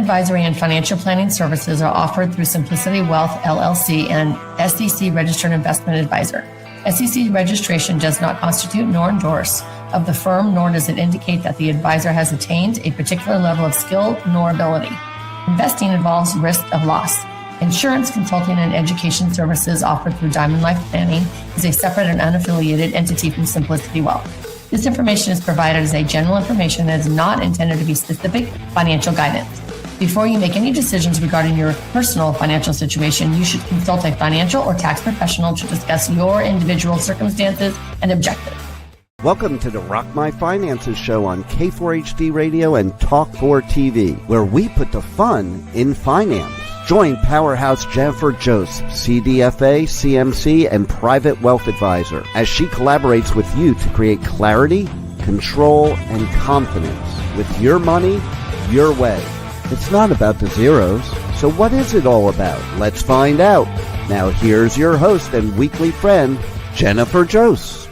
advisory and financial planning services are offered through Simplicity Wealth, LLC, and SEC Registered Investment Advisor. SEC registration does not constitute nor endorse of the firm, nor does it indicate that the advisor has attained a particular level of skill nor ability. Investing involves risk of loss. Insurance, consulting, and education services offered through Diamond Life Planning is a separate and unaffiliated entity from Simplicity Wealth. This information is provided as a general information that is not intended to be specific financial guidance. Before you make any decisions regarding your personal financial situation, you should consult a financial or tax professional to discuss your individual circumstances and objectives. Welcome to the Rock My Finances show on K4HD Radio and Talk4 TV, where we put the fun in finance. Join Powerhouse Jennifer Jost, CDFA, CMC, and Private Wealth Advisor, as she collaborates with you to create clarity, control, and confidence with your money, your way. It's not about the zeros, so what is it all about? Let's find out. Now here's your host and weekly friend, Jennifer Jost.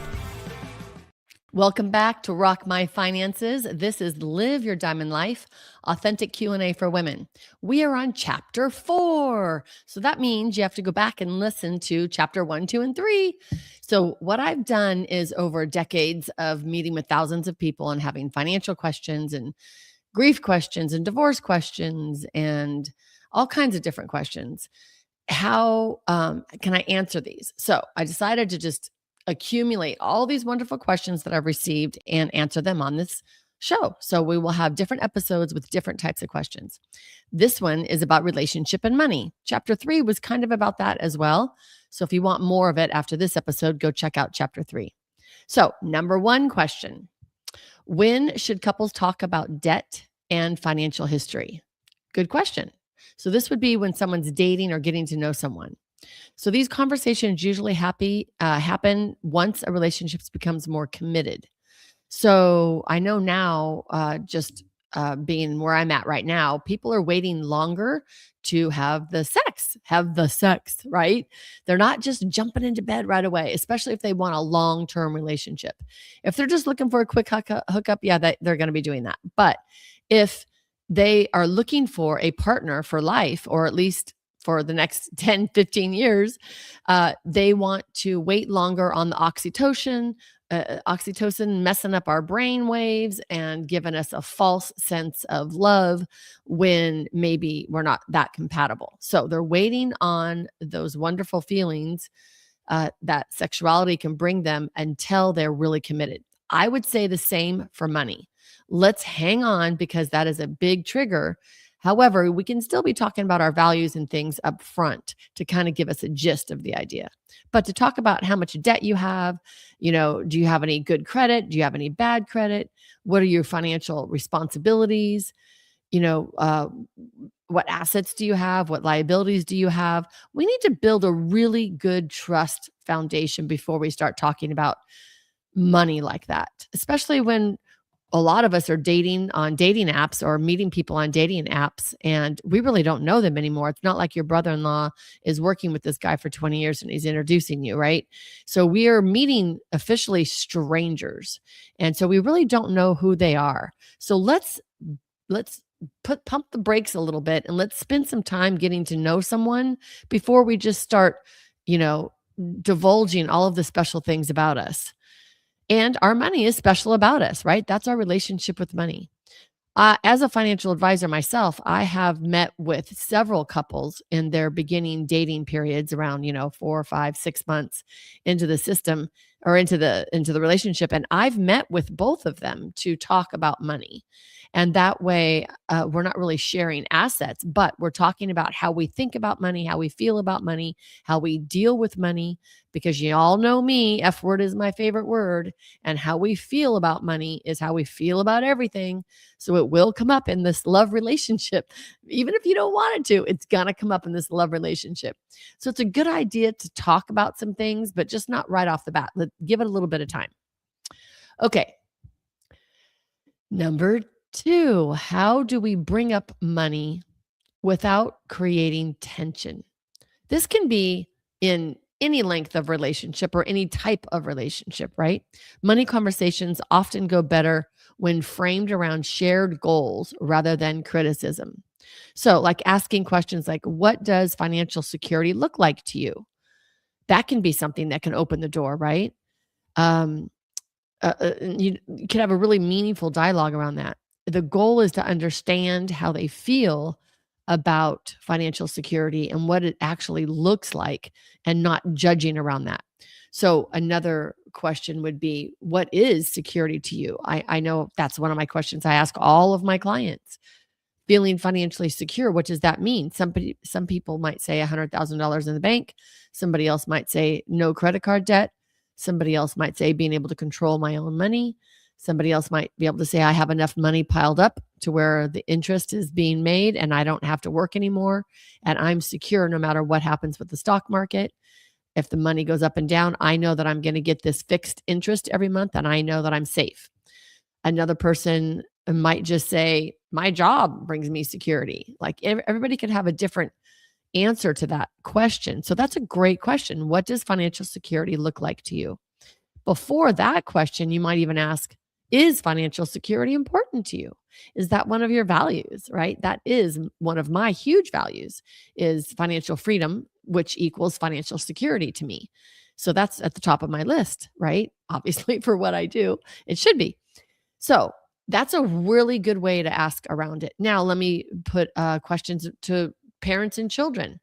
Welcome back to Rock My Finances. This is Live Your Diamond Life, authentic Q&A for women. We are on Chapter 4. So that means you have to go back and listen to Chapter 1, 2, and 3. So what I've done is over decades of meeting with thousands of people and having financial questions and grief questions and divorce questions and all kinds of different questions. How can I answer these? So I decided to just accumulate all these wonderful questions that I've received and answer them on this show. So we will have different episodes with different types of questions. This one is about relationship and money. Chapter 3 was kind of about that as well. So if you want more of it after this episode, go check out Chapter 3. So number 1 question. When should couples talk about debt and financial history? Good question. So this would be when someone's dating or getting to know someone. So these conversations usually happen once a relationship becomes more committed. So I know now, being where I'm at right now, people are waiting longer to have the sex, right? They're not just jumping into bed right away, especially if they want a long-term relationship. If they're just looking for a quick hookup, yeah, they're going to be doing that. But if they are looking for a partner for life, or at least for the next 10, 15 years, they want to wait longer on the oxytocin messing up our brain waves and giving us a false sense of love when maybe we're not that compatible. So they're waiting on those wonderful feelings that sexuality can bring them until they're really committed. I would say the same for money. Let's hang on, because that is a big trigger. However, we can still be talking about our values and things up front to kind of give us a gist of the idea. But to talk about how much debt you have, do you have any good credit? Do you have any bad credit? What are your financial responsibilities? What assets do you have? What liabilities do you have? We need to build a really good trust foundation before we start talking about money like that, especially when a lot of us are dating on dating apps or meeting people on dating apps, and we really don't know them anymore. It's not like your brother-in-law is working with this guy for 20 years and he's introducing you, right? So we are meeting officially strangers. And so we really don't know who they are. So let's pump the brakes a little bit and let's spend some time getting to know someone before we just start, divulging all of the special things about us. And our money is special about us, right? That's our relationship with money. As a financial advisor myself, I have met with several couples in their beginning dating periods around, 4, 5, 6 months into the system or into the relationship. And I've met with both of them to talk about money. And that way, we're not really sharing assets, but we're talking about how we think about money, how we feel about money, how we deal with money, because you all know me, F word is my favorite word, and how we feel about money is how we feel about everything. So it will come up in this love relationship. Even if you don't want it to, it's going to come up in this love relationship. So it's a good idea to talk about some things, but just not right off the bat. Give it a little bit of time. Okay. Number 2, how do we bring up money without creating tension? This can be in any length of relationship or any type of relationship, right? Money conversations often go better when framed around shared goals rather than criticism. So, like asking questions like, what does financial security look like to you? That can be something that can open the door, right? Um, you can have a really meaningful dialogue around that. The goal is to understand how they feel about financial security and what it actually looks like and not judging around that. So another question would be, what is security to you? I know that's one of my questions I ask all of my clients. Feeling financially secure, what does that mean? Some people might say $100,000 in the bank. Somebody else might say no credit card debt. Somebody else might say being able to control my own money. Somebody else might be able to say I have enough money piled up to where the interest is being made and I don't have to work anymore and I'm secure no matter what happens with the stock market. If the money goes up and down, I know that I'm going to get this fixed interest every month and I know that I'm safe. Another person might just say, my job brings me security. Like everybody could have a different answer to that question. So that's a great question. What does financial security look like to you? Before that question, you might even ask, is financial security important to you? Is that one of your values, right? That is one of my huge values is financial freedom, which equals financial security to me. So that's at the top of my list, right? Obviously for what I do, it should be. So that's a really good way to ask around it. Now, let me put questions to parents and children.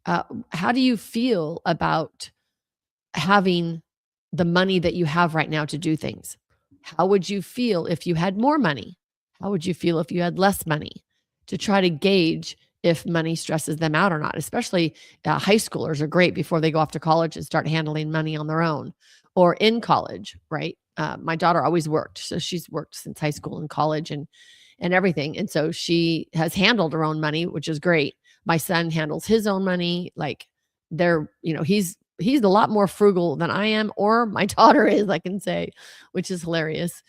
How do you feel about having the money that you have right now to do things? How would you feel if you had more money? How would you feel if you had less money? To try to gauge if money stresses them out or not, especially high schoolers are great before they go off to college and start handling money on their own or in college, right? My daughter always worked. So she's worked since high school and college and everything. And so she has handled her own money, which is great. My son handles his own money. Like he's a lot more frugal than I am, or my daughter is, I can say, which is hilarious.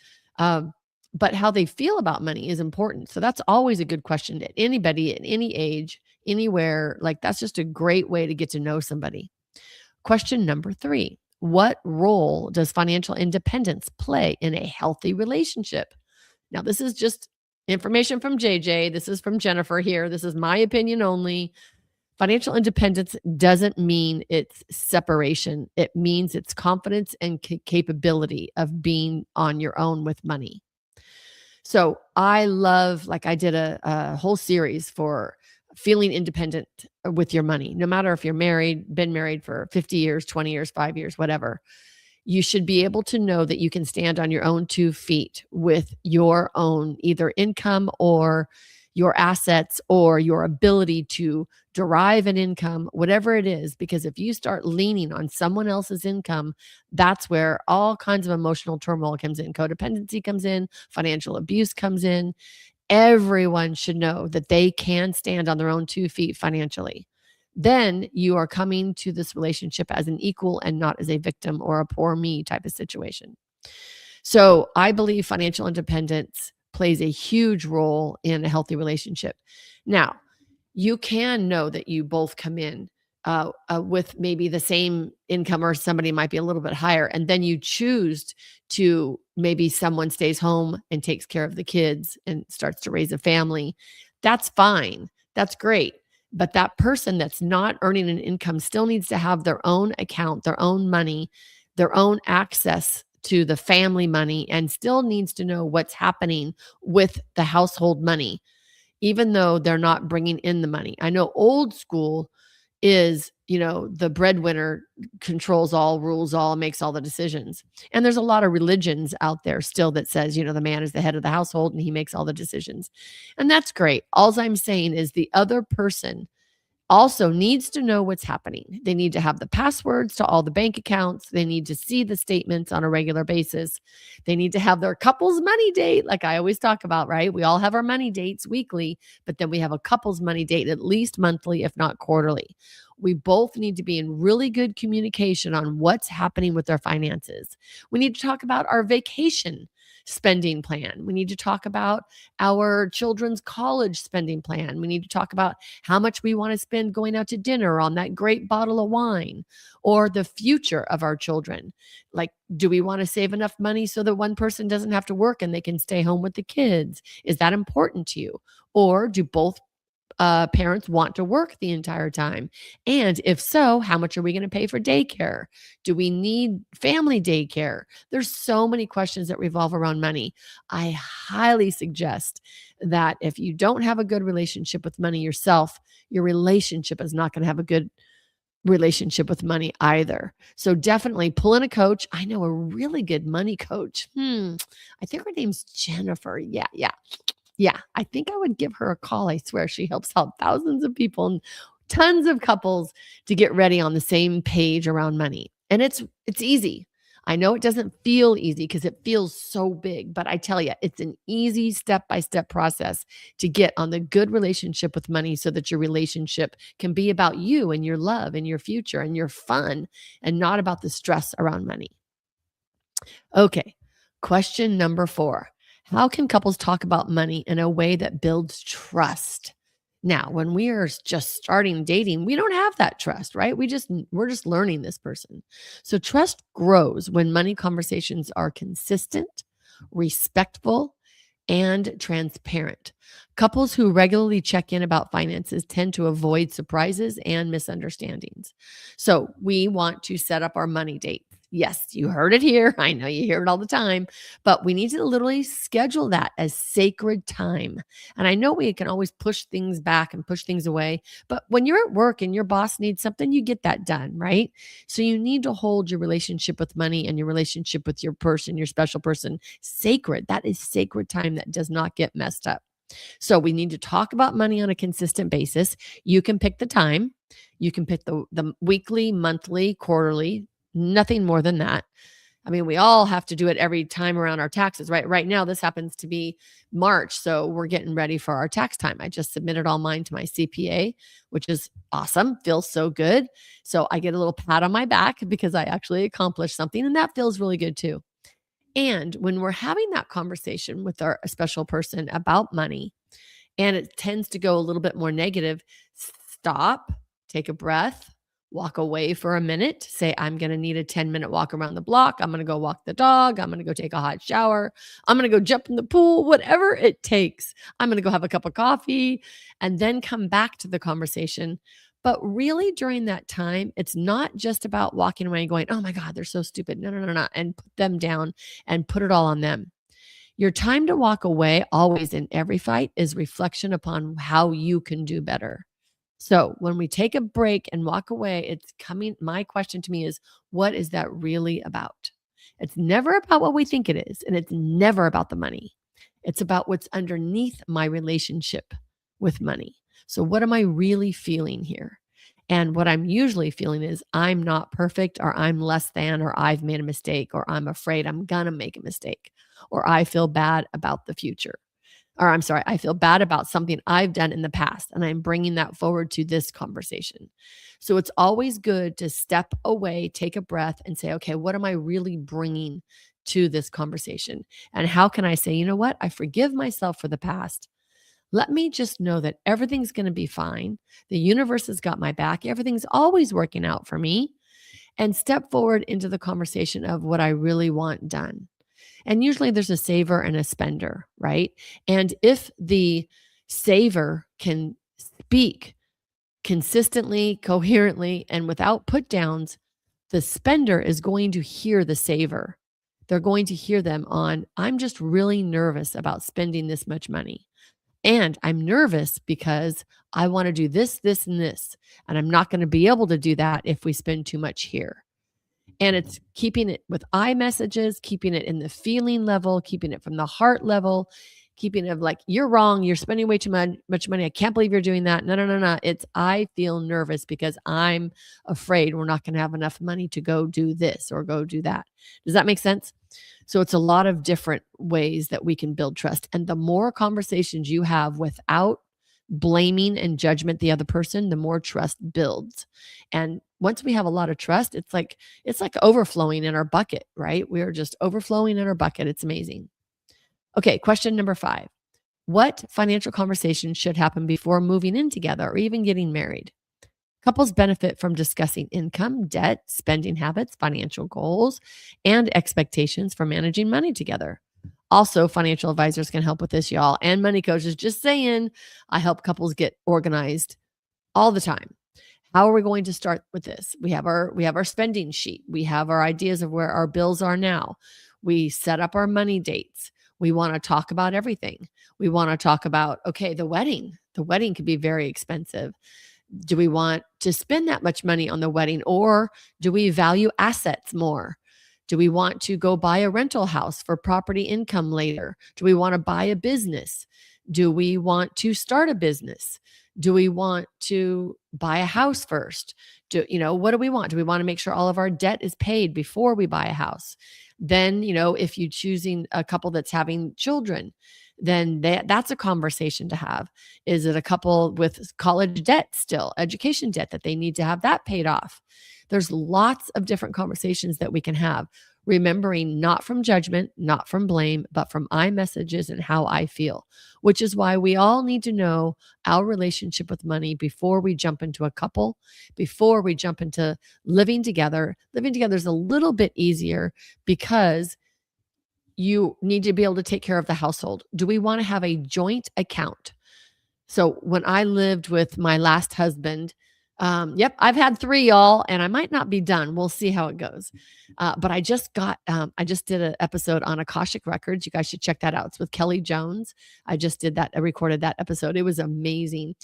But how they feel about money is important. So that's always a good question to anybody at any age, anywhere. Like that's just a great way to get to know somebody. Question number 3. What role does financial independence play in a healthy relationship? Now, this is just information from JJ. This is from Jennifer here. This is my opinion only. Financial independence doesn't mean it's separation. It means it's confidence and capability of being on your own with money. So I love, like I did a whole series for feeling independent with your money, no matter if you're married, been married for 50 years, 20 years, 5 years, whatever. You should be able to know that you can stand on your own 2 feet with your own either income or your assets or your ability to derive an income, whatever it is. Because if you start leaning on someone else's income, that's where all kinds of emotional turmoil comes in. Codependency comes in, financial abuse comes in. Everyone should know that they can stand on their own 2 feet financially. Then you are coming to this relationship as an equal and not as a victim or a poor me type of situation. So I believe financial independence plays a huge role in a healthy relationship. Now, you can know that you both come in with maybe the same income or somebody might be a little bit higher. And then you choose to maybe someone stays home and takes care of the kids and starts to raise a family. That's fine. That's great. But that person that's not earning an income still needs to have their own account, their own money, their own access to the family money, and still needs to know what's happening with the household money, even though they're not bringing in the money. I know old school is, the breadwinner controls all, rules all, makes all the decisions. And there's a lot of religions out there still that says, the man is the head of the household and he makes all the decisions. And that's great. All I'm saying is the other person also needs to know what's happening. They need to have the passwords to all the bank accounts. They need to see the statements on a regular basis. They need to have their couple's money date, like I always talk about, right? We all have our money dates weekly, but then we have a couple's money date at least monthly, if not quarterly. We both need to be in really good communication on what's happening with our finances. We need to talk about our vacation spending plan. We need to talk about our children's college spending plan. We need to talk about how much we want to spend going out to dinner on that great bottle of wine or the future of our children. Like, do we want to save enough money so that one person doesn't have to work and they can stay home with the kids? Is that important to you? Or do both parents want to work the entire time? And if so, how much are we going to pay for daycare? Do we need family daycare? There's so many questions that revolve around money. I highly suggest that if you don't have a good relationship with money yourself, your relationship is not going to have a good relationship with money either. So definitely pull in a coach. I know a really good money coach. I think her name's Jennifer. Yeah, I think I would give her a call. I swear she helps out thousands of people and tons of couples to get ready on the same page around money. And it's easy. I know it doesn't feel easy because it feels so big, but I tell you, it's an easy step-by-step process to get on the good relationship with money so that your relationship can be about you and your love and your future and your fun and not about the stress around money. Okay, question number 4. How can couples talk about money in a way that builds trust? Now, when we are just starting dating, we don't have that trust, right? We're just learning this person. So trust grows when money conversations are consistent, respectful, and transparent. Couples who regularly check in about finances tend to avoid surprises and misunderstandings. So, we want to set up our money date. Yes, you heard it here. I know you hear it all the time, but we need to literally schedule that as sacred time. And I know we can always push things back and push things away, but when you're at work and your boss needs something, you get that done, right? So you need to hold your relationship with money and your relationship with your person, your special person, sacred. That is sacred time that does not get messed up. So we need to talk about money on a consistent basis. You can pick the time. You can pick the weekly, monthly, quarterly, nothing more than that. I mean, we all have to do it every time around our taxes, right? Right now, this happens to be March. So we're getting ready for our tax time. I just submitted all mine to my CPA, which is awesome. Feels so good. So I get a little pat on my back because I actually accomplished something. And that feels really good too. And when we're having that conversation with our special person about money, and it tends to go a little bit more negative, stop, take a breath, walk away for a minute, say, I'm going to need a 10-minute walk around the block. I'm going to go walk the dog. I'm going to go take a hot shower. I'm going to go jump in the pool, whatever it takes. I'm going to go have a cup of coffee and then come back to the conversation. But really, during that time, it's not just about walking away and going, oh my God, they're so stupid. No, and put them down and put it all on them. Your time to walk away, always in every fight, is reflection upon how you can do better. So when we take a break and walk away, it's coming. My question to me is, what is that really about? It's never about what we think it is, and it's never about the money. It's about what's underneath my relationship with money. So what am I really feeling here? And what I'm usually feeling is I'm not perfect, or I'm less than, or I've made a mistake, or I'm afraid I'm going to make a mistake, or I feel bad about the future. Or I'm sorry, I feel bad about something I've done in the past, and I'm bringing that forward to this conversation. So it's always good to step away, take a breath, and say, okay, what am I really bringing to this conversation? And how can I say, you know what? I forgive myself for the past. Let me just know that everything's going to be fine. The universe has got my back. Everything's always working out for me. And step forward into the conversation of what I really want done. And usually there's a saver and a spender, right? And if the saver can speak consistently, coherently, and without put downs, the spender is going to hear the saver. They're going to hear them on, I'm just really nervous about spending this much money. And I'm nervous because I want to do this, this, and this. And I'm not going to be able to do that if we spend too much here. And it's keeping it with I messages, keeping it in the feeling level, keeping it from the heart level, keeping it like, you're wrong. You're spending way too much money. I can't believe you're doing that. No. It's I feel nervous because I'm afraid we're not going to have enough money to go do this or go do that. Does that make sense? So it's a lot of different ways that we can build trust. And the more conversations you have without blaming and judgment the other person, the more trust builds. And once we have a lot of trust, it's like overflowing in our bucket, right? We are just overflowing in our bucket. It's amazing. Okay, question number 5. What financial conversations should happen before moving in together or even getting married? Couples benefit from discussing income, debt, spending habits, financial goals, and expectations for managing money together. Also, financial advisors can help with this, y'all, and money coaches. Just saying, I help couples get organized all the time. How are we going to start with this? We have our spending sheet. We have our ideas of where our bills are now. We set up our money dates. We want to talk about everything. We want to talk about, okay, the wedding. The wedding could be very expensive. Do we want to spend that much money on the wedding, or do we value assets more? Do we want to go buy a rental house for property income later? Do we want to buy a business? Do we want to start a business? Do we want to buy a house first? What do we want? Do we want to make sure all of our debt is paid before we buy a house? Then, if you're choosing a couple that's having children, then that's a conversation to have. Is it a couple with college debt still, education debt that they need to have that paid off? There's lots of different conversations that we can have, remembering not from judgment, not from blame, but from I messages and how I feel, which is why we all need to know our relationship with money before we jump into a couple, before we jump into living together. Living together is a little bit easier because you need to be able to take care of the household. Do we want to have a joint account? So when I lived with my last husband, yep, I've had 3, y'all, and I might not be done. We'll see how it goes. But I just did an episode on Akashic Records. You guys should check that out. It's with Kelly Jones. I recorded that episode. It was amazing.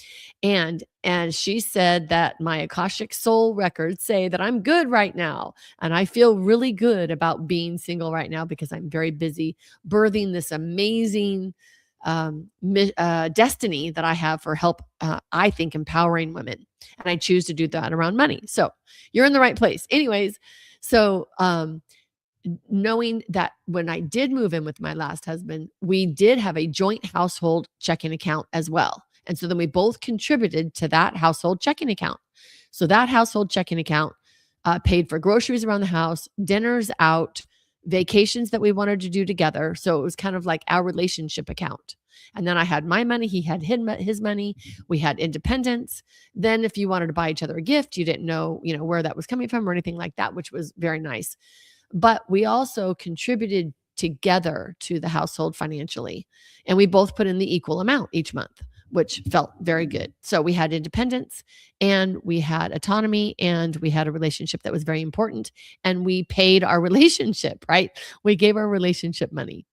And she said that my Akashic Soul records say that I'm good right now. And I feel really good about being single right now because I'm very busy birthing this amazing destiny that I have for help, I think, empowering women. And I choose to do that around money. So you're in the right place. Anyways, so knowing that when I did move in with my last husband, we did have a joint household checking account as well. And so then we both contributed to that household checking account. So that household checking account paid for groceries around the house, dinners out, vacations that we wanted to do together. So it was kind of like our relationship account. And then I had my money, he had his money, we had independence. Then if you wanted to buy each other a gift, you didn't know, where that was coming from or anything like that, which was very nice. But we also contributed together to the household financially. And we both put in the equal amount each month, which felt very good. So we had independence and we had autonomy and we had a relationship that was very important. And we paid our relationship, right? We gave our relationship money.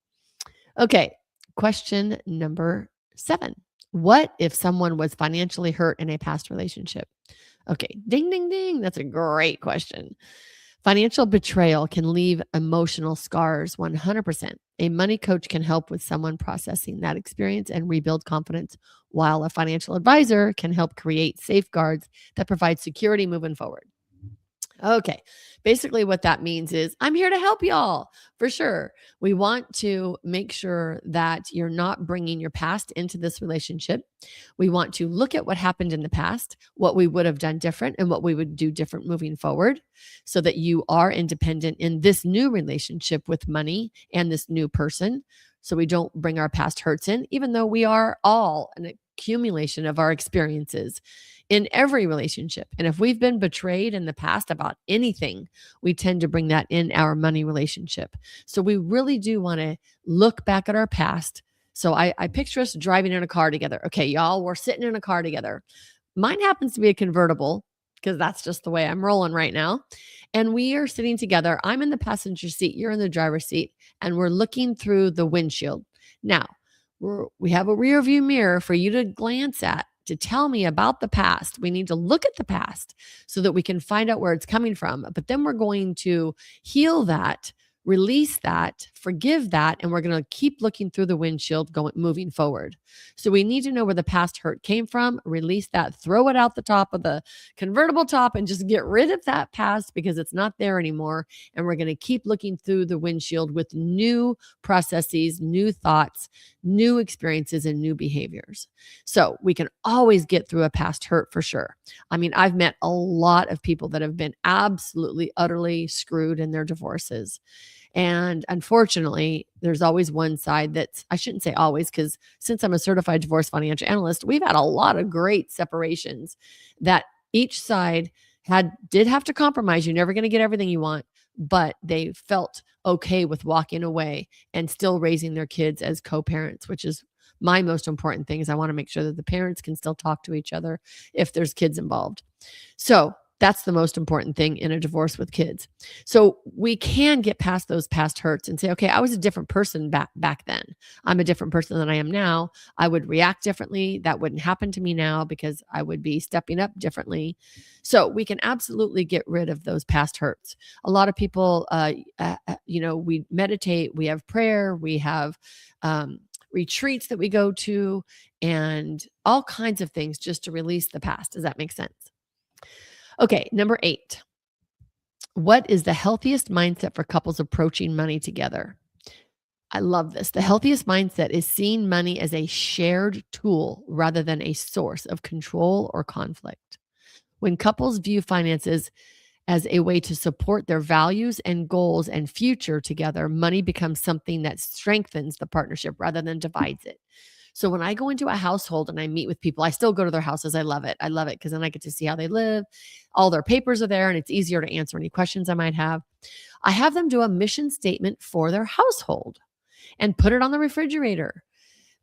Okay. Question number 7. What if someone was financially hurt in a past relationship? Okay. Ding, ding, ding. That's a great question. Financial betrayal can leave emotional scars 100%. A money coach can help with someone processing that experience and rebuild confidence, while a financial advisor can help create safeguards that provide security moving forward. Okay. Basically, what that means is I'm here to help y'all for sure. We want to make sure that you're not bringing your past into this relationship. We want to look at what happened in the past, what we would have done different, and what we would do different moving forward so that you are independent in this new relationship with money and this new person. So we don't bring our past hurts in, even though we are all an accumulation of our experiences in every relationship. And if we've been betrayed in the past about anything, we tend to bring that in our money relationship. So we really do want to look back at our past. So I picture us driving in a car together. Okay, y'all, we're sitting in a car together. Mine happens to be a convertible because that's just the way I'm rolling right now. And we are sitting together. I'm in the passenger seat, you're in the driver's seat, and we're looking through the windshield. Now, we have a rear view mirror for you to glance at to tell me about the past. We need to look at the past so that we can find out where it's coming from. But then we're going to heal that, release that, forgive that, and we're going to keep looking through the windshield moving forward. So we need to know where the past hurt came from, release that, throw it out the top of the convertible top and just get rid of that past because it's not there anymore. And we're going to keep looking through the windshield with new processes, new thoughts, new experiences, and new behaviors. So we can always get through a past hurt for sure. I mean, I've met a lot of people that have been absolutely, utterly screwed in their divorces. And unfortunately, there's always one side that's, I shouldn't say always, because since I'm a certified divorce financial analyst, we've had a lot of great separations that each side did have to compromise. You're never going to get everything you want, but they felt okay with walking away and still raising their kids as co-parents, which is my most important thing. Is I want to make sure that the parents can still talk to each other if there's kids involved. So that's the most important thing in a divorce with kids. So we can get past those past hurts and say, okay, I was a different person back then. I'm a different person than I am now. I would react differently. That wouldn't happen to me now because I would be stepping up differently. So we can absolutely get rid of those past hurts. A lot of people, we meditate, we have prayer, we have retreats that we go to, and all kinds of things just to release the past. Does that make sense? Okay, number 8. What is the healthiest mindset for couples approaching money together? I love this. The healthiest mindset is seeing money as a shared tool rather than a source of control or conflict. When couples view finances as a way to support their values and goals and future together, money becomes something that strengthens the partnership rather than divides it. So when I go into a household and I meet with people, I still go to their houses. I love it. I love it because then I get to see how they live. All their papers are there and it's easier to answer any questions I might have. I have them do a mission statement for their household and put it on the refrigerator.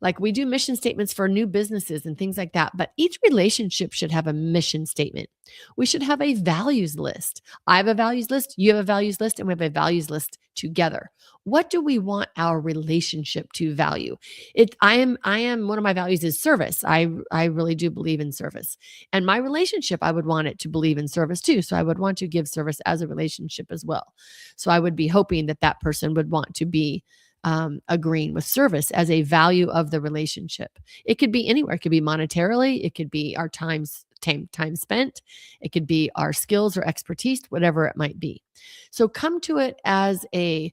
Like we do mission statements for new businesses and things like that. But each relationship should have a mission statement. We should have a values list. I have a values list. You have a values list. And we have a values list together. What do we want our relationship to value? I am one of my values is service. I really do believe in service. And my relationship, I would want it to believe in service too. So I would want to give service as a relationship as well. So I would be hoping that that person would want to be agreeing with service as a value of the relationship. It could be anywhere. It could be monetarily. It could be our time spent. It could be our skills or expertise, whatever it might be. So come to it as a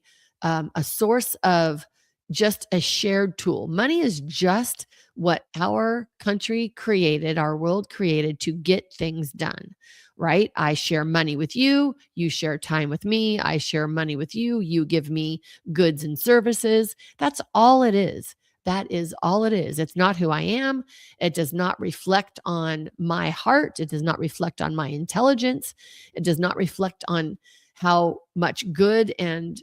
source of just a shared tool. Money is just what our country created, our world created to get things done, right? I share money with you. You share time with me. I share money with you. You give me goods and services. That's all it is. That is all it is. It's not who I am. It does not reflect on my heart. It does not reflect on my intelligence. It does not reflect on how much good and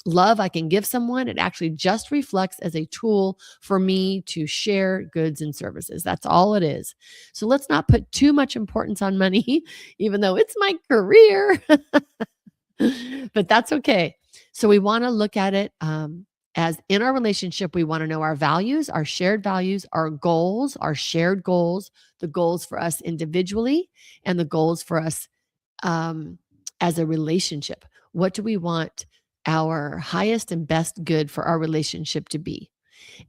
love I can give someone. It actually just reflects as a tool for me to share goods and services. That's all it is. So let's not put too much importance on money, even though it's my career, but that's okay. So we want to look at it as in our relationship, we want to know our values, our shared values, our goals, our shared goals, the goals for us individually and the goals for us as a relationship. What do we want our highest and best good for our relationship to be?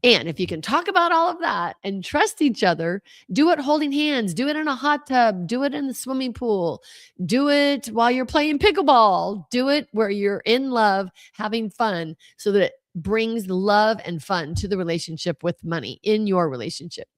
And if you can talk about all of that and trust each other, do it holding hands, do it in a hot tub, do it in the swimming pool, do it while you're playing pickleball, do it where you're in love, having fun, so that it brings love and fun to the relationship with money in your relationship.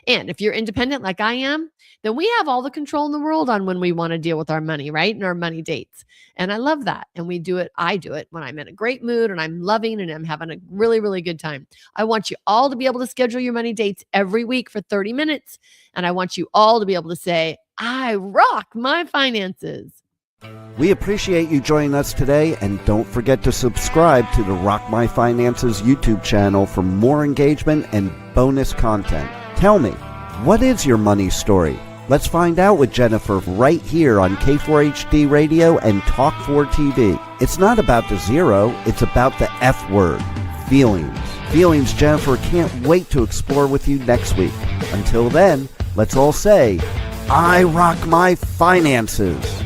And if you're independent like I am, then we have all the control in the world on when we want to deal with our money, right? And our money dates. And I love that. And we do it. I do it when I'm in a great mood and I'm loving and I'm having a really, really good time. I want you all to be able to schedule your money dates every week for 30 minutes. And I want you all to be able to say, I rock my finances. We appreciate you joining us today, and don't forget to subscribe to the Rock My Finances YouTube channel for more engagement and bonus content. Tell me, what is your money story? Let's find out with Jennifer right here on K4HD Radio and Talk4 TV. It's not about the zero, it's about the F word, feelings. Feelings Jennifer can't wait to explore with you next week. Until then, let's all say, I rock my finances.